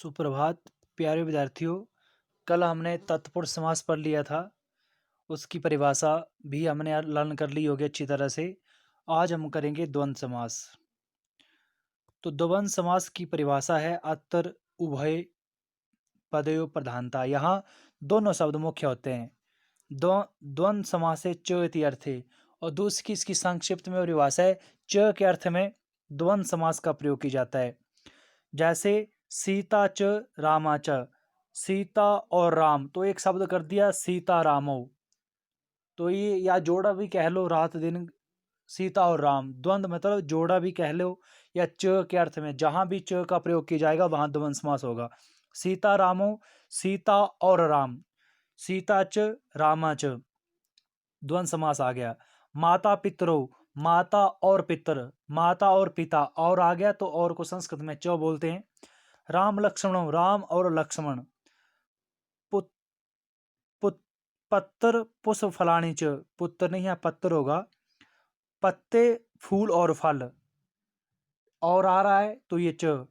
सुप्रभात प्यारे विद्यार्थियों। कल हमने तत्पुरुष समास पढ़ लिया था, उसकी परिभाषा भी हमने लर्न कर ली होगी अच्छी तरह से। आज हम करेंगे द्वंद्व समास। तो द्वंद्व समास की परिभाषा है अत्र उभय पदयो प्रधानता। यहाँ दोनों शब्द मुख्य होते हैं। द्वंद्व समास से च इति अर्थे, और दूसरी इसकी संक्षिप्त में परिभाषा है च के अर्थ में द्वंद्व समास का प्रयोग किया जाता है। जैसे सीता च रामा च, सीता और राम, तो एक शब्द कर दिया सीता रामो, तो ये या जोड़ा भी कह लो रात दिन सीता और राम। द्वंद्व मतलब जोड़ा भी कह लो, या च के अर्थ में जहां भी च का प्रयोग किया जाएगा वहां द्वंद्व समास होगा। सीता रामो, सीता और राम, सीता च रामा च, द्वंद्व समास आ गया। माता पितरो, माता और पितर, माता और पिता, और आ गया तो और को संस्कृत में च बोलते हैं। राम लक्ष्मणों, राम और लक्ष्मण। पुत पुत पत्तर पुष्प फलानी च, पुत्र नहीं है पत्तर होगा। पत्ते फूल और फल, और आ रहा है तो ये च।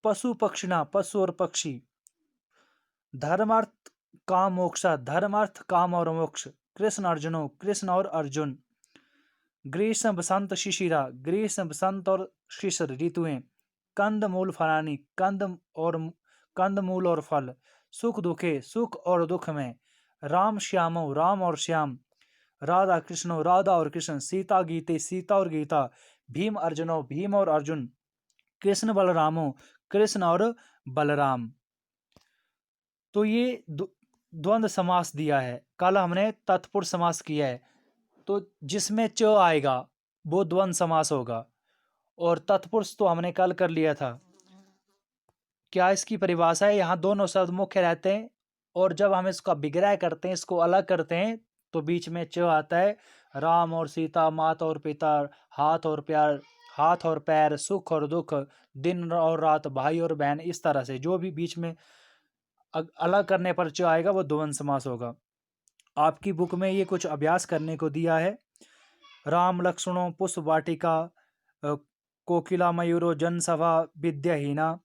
पशु पक्षिणा, पशु और पक्षी। धर्मार्थ काम मोक्षा, धर्मार्थ काम और मोक्ष। कृष्ण अर्जुनो, कृष्ण और अर्जुन। ग्रीष्म बसंत शिशिरा, ग्रीष्म बसंत और शिशिर ऋतुएं। कंद मूल फलानी, कंद मूल और फल। सुख दुखे, सुख और दुख में। राम श्यामो, राम और श्याम। राधा कृष्णो, राधा और कृष्ण। सीता गीते, सीता और गीता। भीम अर्जुनो, भीम और अर्जुन। कृष्ण बलरामो, कृष्ण और बलराम। तो ये द्वंद्व समास दिया है। कल हमने तत्पुरुष समास किया है, तो जिसमें च आएगा वो द्वंद्व समास होगा। और तत्पुरुष तो हमने कल कर लिया था। क्या इसकी परिभाषा है, यहाँ दोनों शब्द मुख्य रहते हैं, और जब हम इसका विग्रह करते हैं, इसको अलग करते हैं, तो बीच में च आता है। राम और सीता, माता और पिता, हाथ और प्यार, हाथ और पैर, सुख और दुख, दिन और रात, भाई और बहन। इस तरह से जो भी बीच में अलग करने पर च आएगा वो द्वंद्व समास होगा। आपकी बुक में ये कुछ अभ्यास करने को दिया है। राम लक्ष्मणों पुष्प वाटिका, कोकिला मयूरो जनसभा विद्याहीना,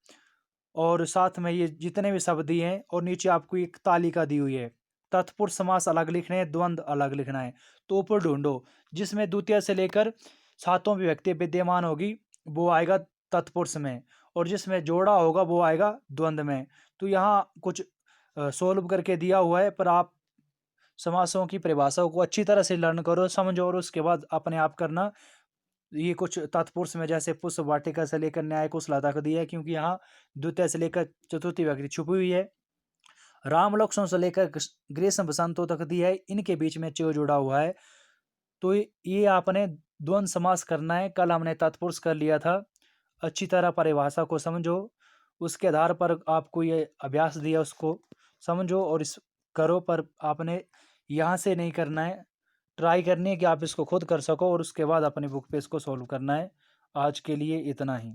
और साथ में ये जितने भी शब्द दिए हैं, और नीचे आपको एक तालिका दी हुई है। तत्पुरुष समास अलग लिखने हैं, द्वंद्व अलग लिखना है। तो ऊपर ढूंढो जिसमें द्वितीय से लेकर सातों विभक्ति विद्यमान होगी वो आएगा तत्पुरुष में, और जिसमें जोड़ा होगा वो आएगा द्वंद्व में। तो यहाँ कुछ सोल्व करके दिया हुआ है, पर आप समासों की परिभाषाओं को अच्छी तरह से लर्न करो, समझो, और उसके बाद अपने आप करना। ये कुछ तत्पुरुष में जैसे पुष्प वाटिका से लेकर न्याय कुशलता को दिया है, क्योंकि यहाँ द्वितीय से लेकर चतुर्थी विभक्ति छुपी हुई है। राम लक्ष्मण से लेकर ग्रीष्म बसंतों तक दिया है, इनके बीच में च जुड़ा हुआ है। तो ये आपने द्वंद्व समास करना है। कल हमने तत्पुरुष कर लिया था। अच्छी तरह परिभाषा को समझो, उसके आधार पर आपको ये अभ्यास दिया उसको समझो और इस करो। पर आपने यहाँ से नहीं करना है, ट्राई करनी है कि आप इसको खुद कर सको, और उसके बाद अपनी बुक पे इसको सॉल्व करना है। आज के लिए इतना ही।